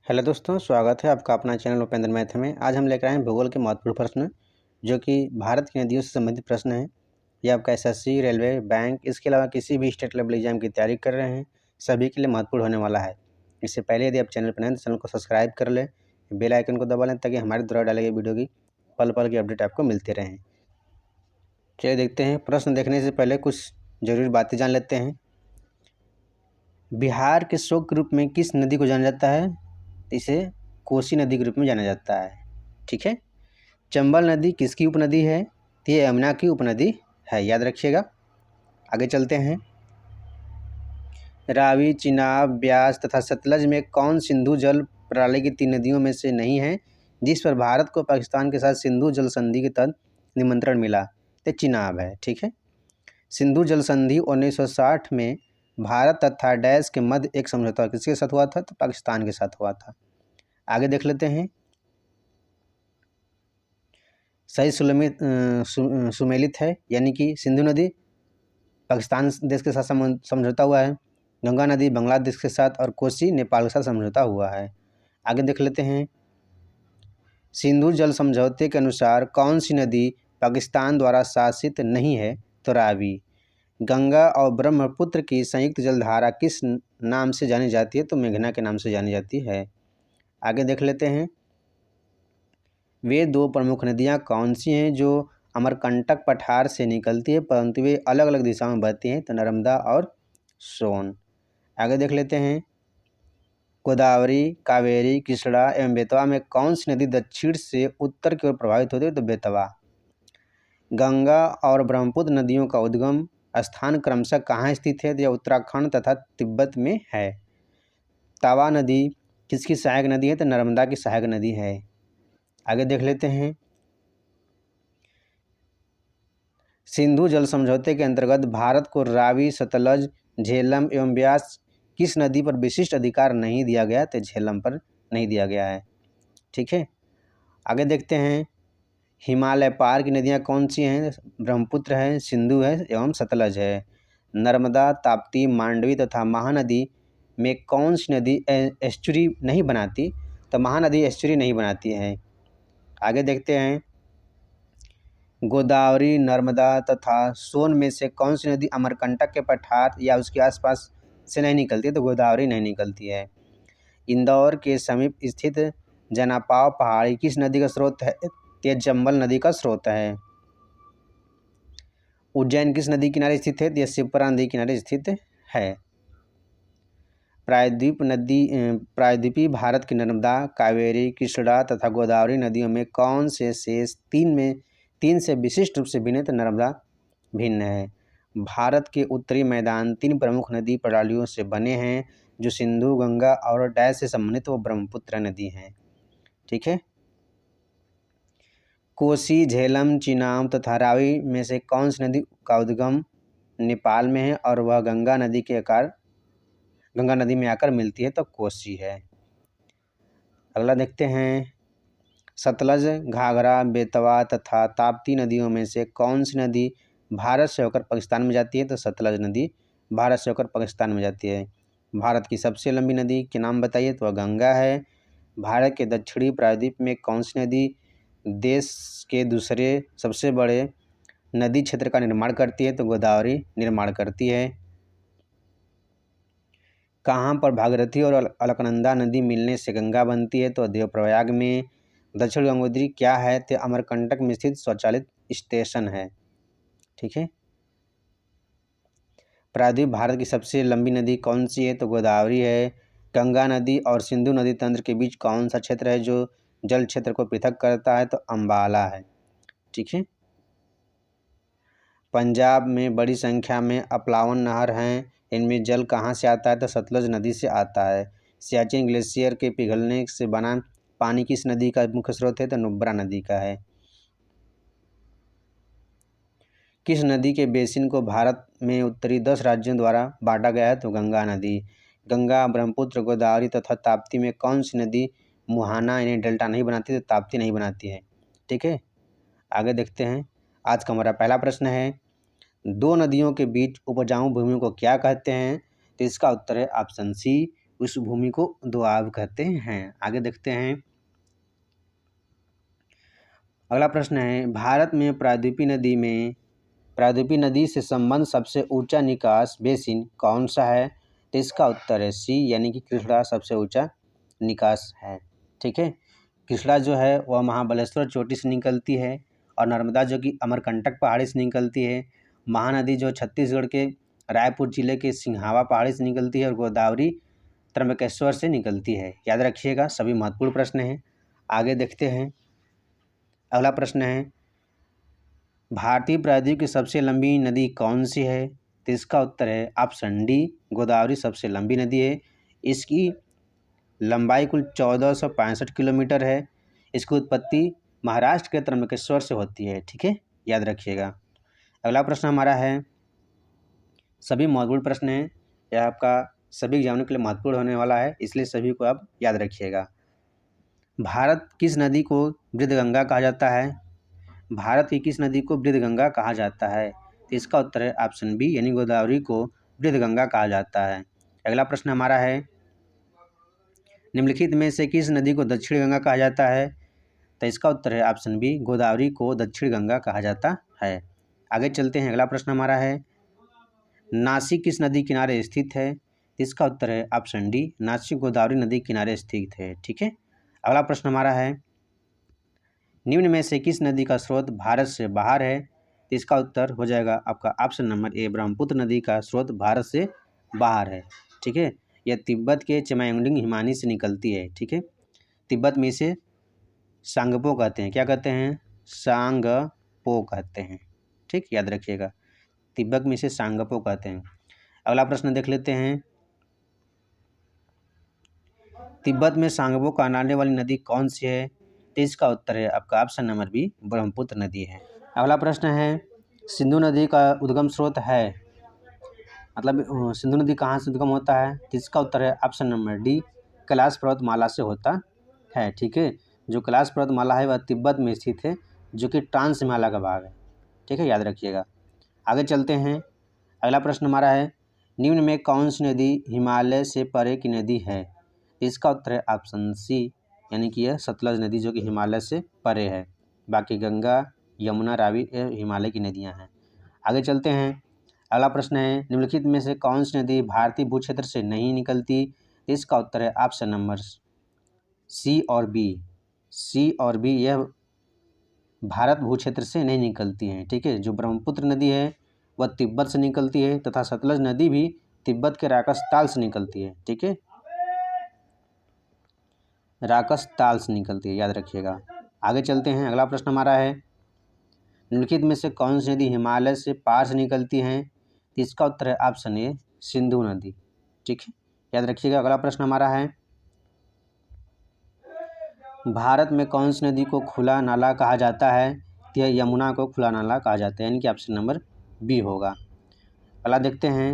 Hello दोस्तों, स्वागत है आपका अपना चैनल उपेंद्र मैथ में। आज हम लेकर आए हैं भूगोल के महत्वपूर्ण प्रश्न जो कि भारत की नदियों से संबंधित प्रश्न हैं। ये आपका एसएससी, रेलवे, बैंक, इसके अलावा किसी भी स्टेट लेवल एग्जाम की तैयारी कर रहे हैं, सभी के लिए महत्वपूर्ण होने वाला है। इससे पहले यदि आप चैनल पर नए हैं तो चैनल को सब्सक्राइब कर लें, बेल आइकन को दबा लें ताकि हमारे द्वारा डाले गए वीडियो की पल पल की अपडेट आपको मिलती रहें। चलिए देखते हैं। प्रश्न देखने से पहले कुछ जरूरी बातें जान लेते हैं। बिहार के शोक के रूप में किस नदी को जाना जाता है? इसे कोसी नदी के रूप में जाना जाता है। ठीक है। चंबल नदी किसकी उपनदी है? तो ये यमुना की उपनदी है, याद रखिएगा। आगे चलते हैं। रावी, चिनाब, ब्यास तथा सतलज में कौन सिंधु जल प्रणाली की 3 नदियों में से नहीं है जिस पर भारत को पाकिस्तान के साथ सिंधु जल संधि के तहत निमंत्रण मिला? तो चिनाब है। ठीक है। सिंधु जल संधि 1960 में भारत तथा डैश के मध्य एक समझौता किसके साथ हुआ था? तो पाकिस्तान के साथ हुआ था। आगे देख लेते हैं। सही सुमेलित है, यानी कि सिंधु नदी पाकिस्तान देश के साथ समझौता हुआ है, गंगा नदी बांग्लादेश के साथ और कोसी नेपाल के साथ समझौता हुआ है। आगे देख लेते हैं। सिंधु जल समझौते के अनुसार कौन सी नदी पाकिस्तान द्वारा शासित नहीं है? तो रावी। गंगा और ब्रह्मपुत्र की संयुक्त जलधारा किस नाम से जानी जाती है? तो मेघना के नाम से जानी जाती है। आगे देख लेते हैं। वे 2 प्रमुख नदियां कौन सी हैं जो अमरकंटक पठार से निकलती है परंतु वे अलग अलग दिशाओं में बहती हैं? तो नर्मदा और सोन। आगे देख लेते हैं। गोदावरी, कावेरी, कृष्णा एवं बेतवा में कौन सी नदी दक्षिण से उत्तर की ओर प्रवाहित होती है? तो बेतवा। गंगा और ब्रह्मपुत्र नदियों का उद्गम स्थान क्रमशः कहाँ स्थित है? यह उत्तराखंड तथा तिब्बत में है। तवा नदी किसकी सहायक नदी है? तो नर्मदा की सहायक नदी है। आगे देख लेते हैं। सिंधु जल समझौते के अंतर्गत भारत को रावी, सतलज, झेलम एवं ब्यास किस नदी पर विशिष्ट अधिकार नहीं दिया गया? तो झेलम पर नहीं दिया गया है। ठीक है। आगे देखते हैं। हिमालय पार की नदियां कौन सी हैं? ब्रह्मपुत्र है, सिंधु है एवं सतलज है। नर्मदा, ताप्ती, मांडवी तथा महानदी में कौन सी नदी एस्चुरी नहीं बनाती? तो महानदी एस्चुरी नहीं बनाती है। आगे देखते हैं। गोदावरी, नर्मदा तथा सोन में से कौन सी नदी अमरकंटक के पठार या उसके आसपास से नहीं निकलती? तो गोदावरी नहीं निकलती है। इंदौर के समीप स्थित जनापाव पहाड़ी किस नदी का स्रोत है? यह चंबल नदी का स्रोत है। उज्जैन किस नदी किनारे स्थित है? यह शिप्रा नदी किनारे स्थित है। प्रायद्वीपीय भारत की नर्मदा, कावेरी, कृष्णा तथा गोदावरी नदियों में कौन से शेष 3 से विशिष्ट रूप से भिन्न है? तो नर्मदा भिन्न है। भारत के उत्तरी मैदान 3 प्रमुख नदी प्रणालियों से बने हैं जो सिंधु, गंगा और डैश से संबंधित वो ब्रह्मपुत्र नदी हैं। ठीक है। कोसी, झेलम, चिनाब तथा रावी में से कौन सी नदी का उद्गम नेपाल में है और वह गंगा नदी में आकर मिलती है? तो कोसी है। अगला देखते हैं। सतलज, घाघरा, बेतवा तथा ताप्ती नदियों में से कौन सी नदी भारत से होकर पाकिस्तान में जाती है? तो सतलज नदी भारत से होकर पाकिस्तान में जाती है। भारत की सबसे लंबी नदी के नाम बताइए? तो वह गंगा है। भारत के दक्षिणी प्रायद्वीप में कौन सी नदी देश के दूसरे सबसे बड़े नदी क्षेत्र का निर्माण करती है? तो गोदावरी निर्माण करती है। कहाँ पर भागीरथी और अलकनंदा नदी मिलने से गंगा बनती है? तो देवप्रयाग में। दक्षिण गंगोत्री क्या है? तो अमरकंटक में स्थित स्वचालित स्टेशन है। ठीक है। प्रायद्वीप भारत की सबसे लंबी नदी कौन सी है? तो गोदावरी है। गंगा नदी और सिंधु नदी तंत्र के बीच कौन सा क्षेत्र है जो जल क्षेत्र को पृथक करता है? तो अम्बाला है। ठीक है। पंजाब में बड़ी संख्या में अपलावन नहर हैं। इनमें जल कहाँ से आता है? तो सतलज नदी से आता है। सियाचिन ग्लेशियर के पिघलने से बना पानी किस नदी का मुख्य स्रोत है? तो नुब्रा नदी का है। किस नदी के बेसिन को भारत में उत्तरी 10 राज्यों द्वारा बांटा गया है? तो गंगा नदी। गंगा, ब्रह्मपुत्र, गोदावरी तथा ताप्ती में कौन सी नदी मुहाना यानी डेल्टा नहीं बनाती? तो ताप्ती नहीं बनाती है। ठीक है। आगे देखते हैं। आज का हमारा पहला प्रश्न है, 2 नदियों के बीच उपजाऊ भूमि को क्या कहते हैं? तो इसका उत्तर है ऑप्शन सी, उस भूमि को दोआब कहते हैं। आगे देखते हैं। अगला प्रश्न है, भारत में प्रायद्वीपी नदी से संबंध सबसे ऊंचा निकास बेसिन कौन सा है? तो इसका उत्तर है सी, यानी कि कृष्णा सबसे ऊंचा निकास है। ठीक है, कृष्णा जो है वह महाबलेश्वर चोटी से निकलती है, और नर्मदा जो कि अमरकंटक पहाड़ी से निकलती है। महानदी जो छत्तीसगढ़ के रायपुर जिले के सिंहावा पहाड़ी से निकलती है, और गोदावरी त्र्यंबकेश्वर से निकलती है। याद रखिएगा, सभी महत्वपूर्ण प्रश्न हैं। आगे देखते हैं। अगला प्रश्न है, भारतीय प्रायद्वीप की सबसे लंबी नदी कौन सी है? तो इसका उत्तर है ऑप्शन डी, गोदावरी सबसे लंबी नदी है। इसकी लंबाई कुल 1465 किलोमीटर है। इसकी उत्पत्ति महाराष्ट्र के त्र्यंबकेश्वर से होती है। ठीक है, याद रखिएगा। अगला प्रश्न हमारा है, सभी महत्वपूर्ण प्रश्न हैं, यह आपका सभी एग्जामिनर के लिए महत्वपूर्ण होने वाला है, इसलिए सभी को आप याद रखिएगा। भारत किस नदी को वृद्धगंगा कहा जाता है? भारत की किस नदी को वृद्धगंगा कहा जाता है? तो इसका उत्तर है ऑप्शन बी, यानी गोदावरी को वृद्धगंगा कहा जाता है। अगला प्रश्न हमारा है, निम्नलिखित में से किस नदी को दक्षिण गंगा कहा जाता है? तो इसका उत्तर है ऑप्शन बी, गोदावरी को दक्षिण गंगा कहा जाता है। आगे चलते हैं। अगला प्रश्न हमारा है, नासिक किस नदी किनारे स्थित है? इसका उत्तर है ऑप्शन डी, नासिक गोदावरी नदी किनारे स्थित है। ठीक है, अगला प्रश्न हमारा है, निम्न में से किस नदी का स्रोत भारत से बाहर है? तो इसका उत्तर हो जाएगा आपका ऑप्शन नंबर ए, ब्रह्मपुत्र नदी का स्रोत भारत से बाहर है। ठीक है, यह तिब्बत के चमायोंडिंग हिमानी से निकलती है। ठीक है, तिब्बत में इसे सांगपो कहते हैं। क्या कहते हैं? सांगपो कहते हैं। ठीक, याद रखिएगा, तिब्बत में इसे सांगपो कहते हैं। अगला प्रश्न देख लेते हैं, तिब्बत में सांगपो कहलाने वाली नदी कौन सी है? तो इसका उत्तर है आपका ऑप्शन नंबर बी, ब्रह्मपुत्र नदी है। अगला प्रश्न है, सिंधु नदी का उद्गम स्रोत है, मतलब सिंधु नदी कहाँ से उद्गम होता है? तो इसका उत्तर है ऑप्शन नंबर डी, कैलाश पर्वतमाला से होता है। ठीक है, जो कैलाश पर्वतमाला है वह तिब्बत में स्थित है, जो कि ट्रांस हिमालय का भाग है। ठीक है, याद रखिएगा। आगे चलते हैं। अगला प्रश्न हमारा है, निम्न में कौन सी नदी हिमालय से परे की नदी है? इसका उत्तर है ऑप्शन सी, यानी कि यह सतलज नदी, जो कि हिमालय से परे है। बाकी गंगा, यमुना, रावी हिमालय की नदियां हैं। आगे चलते हैं। अगला प्रश्न है, निम्नलिखित में से कौन सी नदी भारतीय भूक्षेत्र से नहीं निकलती? इसका उत्तर है ऑप्शन नंबर सी और बी। सी और बी यह भारत भूक्षेत्र से नहीं निकलती हैं। ठीक है, जो ब्रह्मपुत्र नदी है वह तिब्बत से निकलती है, तथा सतलज नदी भी तिब्बत के राकस ताल से निकलती है। ठीक है, राकस ताल से निकलती है, याद रखिएगा। आगे चलते हैं। अगला प्रश्न हमारा है, निम्नलिखित में से कौन सी नदी हिमालय से पार से निकलती हैं? तो इसका उत्तर है ऑप्शन ए, सिंधु नदी। ठीक है, याद रखिएगा। अगला प्रश्न हमारा है, भारत में कौन सी नदी को खुला नाला कहा जाता है? तो यह यमुना को खुला नाला कहा जाता है, यानी कि ऑप्शन नंबर बी होगा। अगला देखते हैं।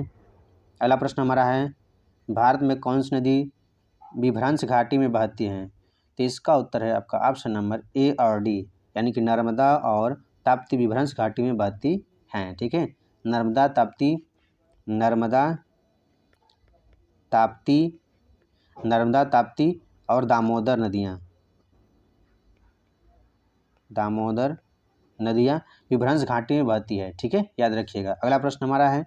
अगला प्रश्न हमारा है, भारत में कौन सी नदी विभ्रंश घाटी में बहती हैं? तो इसका उत्तर है आपका ऑप्शन नंबर ए और डी, यानी कि नर्मदा और ताप्ती विभ्रंश घाटी में बहती हैं। ठीक है, नर्मदा ताप्ती और दामोदर नदियाँ विभ्रंश घाटी में बहती है। ठीक है, याद रखिएगा। अगला प्रश्न हमारा है,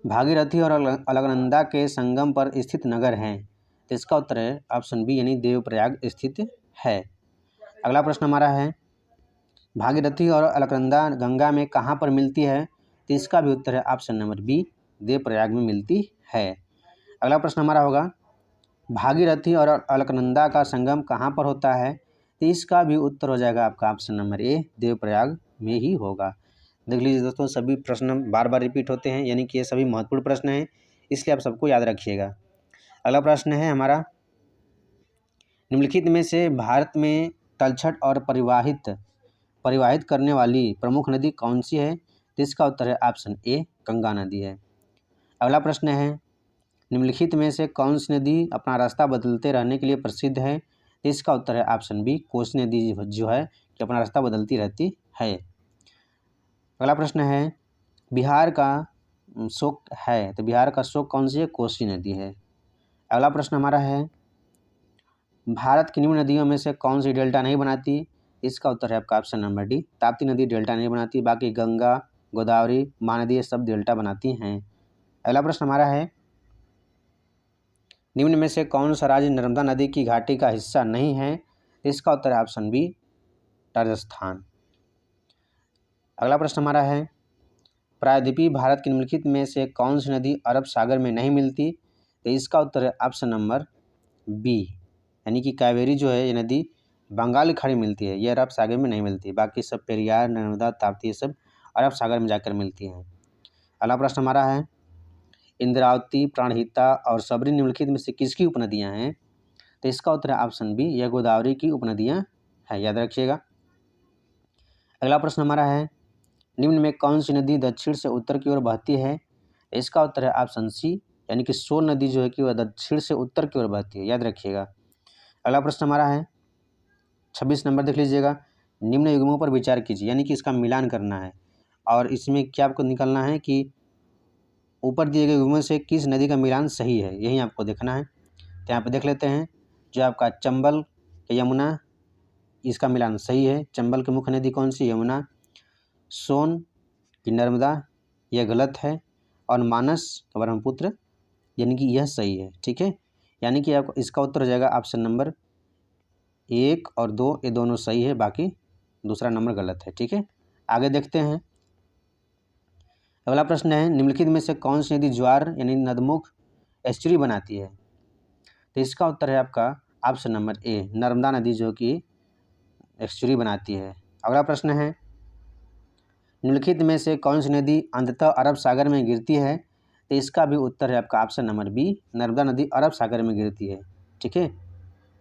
भागीरथी और अलकनंदा के संगम पर स्थित नगर हैं? तो इसका उत्तर है ऑप्शन बी, यानी देवप्रयाग स्थित है। अगला प्रश्न हमारा है, भागीरथी और अलकनंदा गंगा में कहाँ पर मिलती है? तो इसका भी उत्तर है ऑप्शन नंबर बी, देवप्रयाग में मिलती है। अगला प्रश्न हमारा होगा, भागीरथी और अलकनंदा का संगम कहाँ पर होता है? तो इसका भी उत्तर हो जाएगा आपका ऑप्शन नंबर ए, देवप्रयाग में ही होगा। देख लीजिए दोस्तों, सभी प्रश्न बार बार रिपीट होते हैं, यानी कि ये सभी महत्वपूर्ण प्रश्न हैं, इसलिए आप सबको याद रखिएगा। अगला प्रश्न है हमारा, निम्नलिखित में से भारत में तलछट और परिवाहित करने वाली प्रमुख नदी कौन सी है? तो इसका उत्तर है ऑप्शन ए, गंगा नदी है। अगला प्रश्न है, निम्नलिखित में से कौन सी नदी अपना रास्ता बदलते रहने के लिए प्रसिद्ध है? तो इसका उत्तर है ऑप्शन बी, कोसी नदी जो है कि अपना रास्ता बदलती रहती है। अगला प्रश्न है, बिहार का शोक है, तो बिहार का शोक कौन सी है? कोसी नदी है। अगला प्रश्न हमारा है, भारत की निम्न नदियों में से कौन सी डेल्टा नहीं बनाती? इसका उत्तर है आपका ऑप्शन नंबर डी, ताप्ती नदी डेल्टा नहीं बनाती, बाकी गंगा, गोदावरी, महानदी ये सब डेल्टा बनाती हैं। अगला प्रश्न हमारा है, निम्न में से कौन सा राज्य नर्मदा नदी की घाटी का हिस्सा नहीं है? इसका उत्तर है ऑप्शन बी, राजस्थान। अगला प्रश्न हमारा है, प्रायद्वीपीय भारत के निम्नलिखित में से कौन सी नदी अरब सागर में नहीं मिलती? तो इसका उत्तर है ऑप्शन नंबर बी, यानी कि कावेरी जो है ये नदी बंगाल की खाड़ी में मिलती है, ये अरब सागर में नहीं मिलती। बाकी सब पेरियार, नर्मदा, ताप्ती ये सब अरब सागर में जाकर मिलती हैं। अगला प्रश्न हमारा है, इंद्रावती, प्राणहिता और सबरी निम्नलिखित में से किसकी उपनदियाँ हैं? तो इसका उत्तर है ऑप्शन बी, यह गोदावरी की उपनदियाँ हैं, याद रखिएगा। अगला प्रश्न हमारा है, निम्न में कौन सी नदी दक्षिण से उत्तर की ओर बहती है? इसका उत्तर है ऑप्शन सी, यानी कि सोन नदी जो है कि वह दक्षिण से उत्तर की ओर बहती है, याद रखिएगा। अगला प्रश्न हमारा है 26 नंबर, देख लीजिएगा, निम्न युग्मों पर विचार कीजिए, यानी कि इसका मिलान करना है और इसमें क्या आपको निकालना है कि ऊपर दिए गए युग्मों से किस नदी का मिलान सही है, यही आपको देखना है। तो यहाँ पे देख लेते हैं, जो आपका चंबल, यमुना, इसका मिलान सही है। चंबल की मुख्य नदी कौन सी? यमुना। सोन की नर्मदा, यह गलत है। और मानस ब्रह्मपुत्र, यानी कि यह सही है। ठीक है, यानी कि आपको इसका उत्तर हो जाएगा ऑप्शन नंबर 1 और 2, ये दोनों सही है, बाकी दूसरा नंबर गलत है। ठीक है, आगे देखते हैं। अगला प्रश्न है, निम्नलिखित में से कौन सी नदी ज्वार यानी नदमुख एस्चुरी बनाती है? तो इसका उत्तर है आपका ऑप्शन नंबर ए, नर्मदा नदी जो कि एस्चुरी बनाती है। अगला प्रश्न है, निम्नलिखित में से कौन सी नदी अंततः अरब सागर में गिरती है? तो इसका भी उत्तर है आपका ऑप्शन नंबर बी, नर्मदा नदी अरब सागर में गिरती है। ठीक है,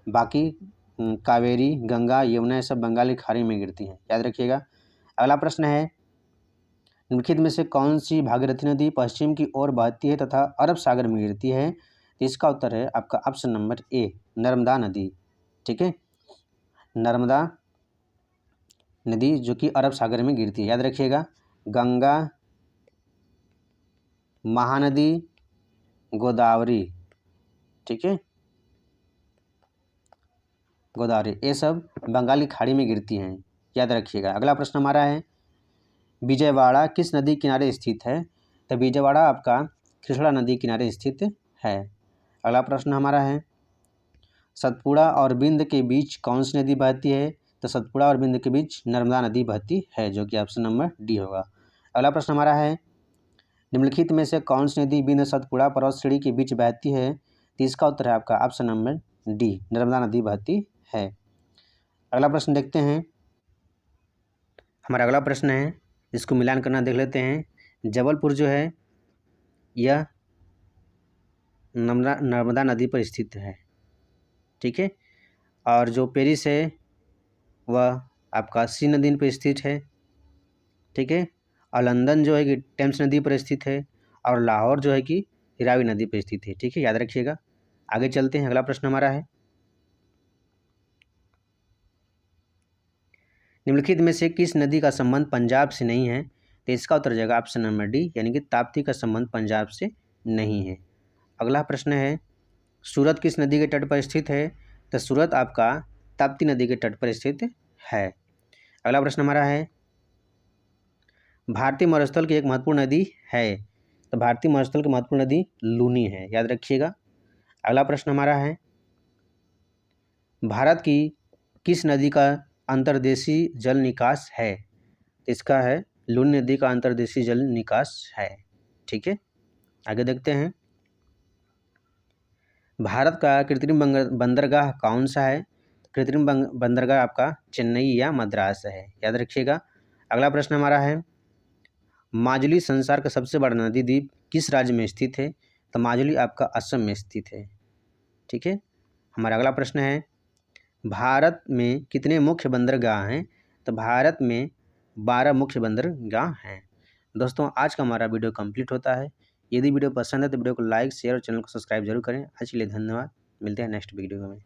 बाकी कावेरी, गंगा, यमुना ये सब बंगाल की खाड़ी में गिरती हैं, याद रखिएगा। अगला प्रश्न है, निम्नलिखित में से कौन सी भागीरथी नदी पश्चिम की ओर बहती है तथा अरब सागर में गिरती है? तो इसका उत्तर है आपका ऑप्शन नंबर ए, नर्मदा नदी। ठीक है, नर्मदा नदी जो कि अरब सागर में गिरती है, याद रखिएगा। गंगा, महानदी, गोदावरी, ठीक है, गोदावरी ये सब बंगाल की खाड़ी में गिरती हैं, याद रखिएगा। अगला प्रश्न हमारा है, विजयवाड़ा किस नदी किनारे स्थित है? तो विजयवाड़ा आपका कृष्णा नदी किनारे स्थित है। अगला प्रश्न हमारा है, सतपुड़ा और बिंद के बीच कौन सी नदी बहती है? तो सतपुड़ा और बिंद के बीच नर्मदा नदी बहती है, जो कि ऑप्शन नंबर डी होगा। अगला प्रश्न हमारा है, निम्नलिखित में से कौन सी नदी बिंद सतपुड़ा पर्वत श्रेणी के बीच बहती है? तो इसका उत्तर है आपका ऑप्शन नंबर डी, नर्मदा नदी बहती है। अगला प्रश्न देखते हैं, हमारा अगला प्रश्न है, इसको मिलान करना देख लेते हैं। जबलपुर जो है यह नर्मदा नदी पर स्थित है। ठीक है, और जो पेरिस है वह आपका सी नदी पर स्थित है। ठीक है, और लंदन जो है कि टेम्स नदी पर स्थित है, और लाहौर जो है कि रावी नदी पर स्थित है। ठीक है, याद रखिएगा। आगे चलते हैं, अगला प्रश्न हमारा है, निम्नलिखित में से किस नदी का संबंध पंजाब से नहीं है? तो इसका उत्तर जाएगा ऑप्शन नंबर डी, यानी कि ताप्ती का संबंध पंजाब से नहीं है। अगला प्रश्न है, सूरत किस नदी के तट पर स्थित है? तो सूरत आपका ताप्ती नदी के तट पर स्थित है। अगला प्रश्न हमारा है, भारतीय मरुस्थल की एक महत्वपूर्ण नदी है? तो भारतीय मरुस्थल की महत्वपूर्ण नदी लूनी है, याद रखिएगा। अगला प्रश्न हमारा है, भारत की किस नदी का अंतर्देशीय जल निकास है? तो इसका है लूनी नदी का अंतर्देशीय जल निकास है। ठीक है, आगे देखते हैं, भारत का कृत्रिम बंदरगाह कौन सा है? कृत्रिम बंदरगाह आपका चेन्नई या मद्रास है, याद रखिएगा। अगला प्रश्न हमारा है, माजुली संसार का सबसे बड़ा नदी द्वीप किस राज्य में स्थित है? तो माजुली आपका असम में स्थित है। ठीक है, हमारा अगला प्रश्न है, भारत में कितने मुख्य बंदरगाह हैं? तो भारत में 12 मुख्य बंदरगाह हैं। दोस्तों, आज का हमारा वीडियो कंप्लीट होता है। यदि वीडियो पसंद है तो वीडियो को लाइक, शेयर और चैनल को सब्सक्राइब जरूर करें। आज के लिए धन्यवाद, मिलते हैं नेक्स्ट वीडियो में।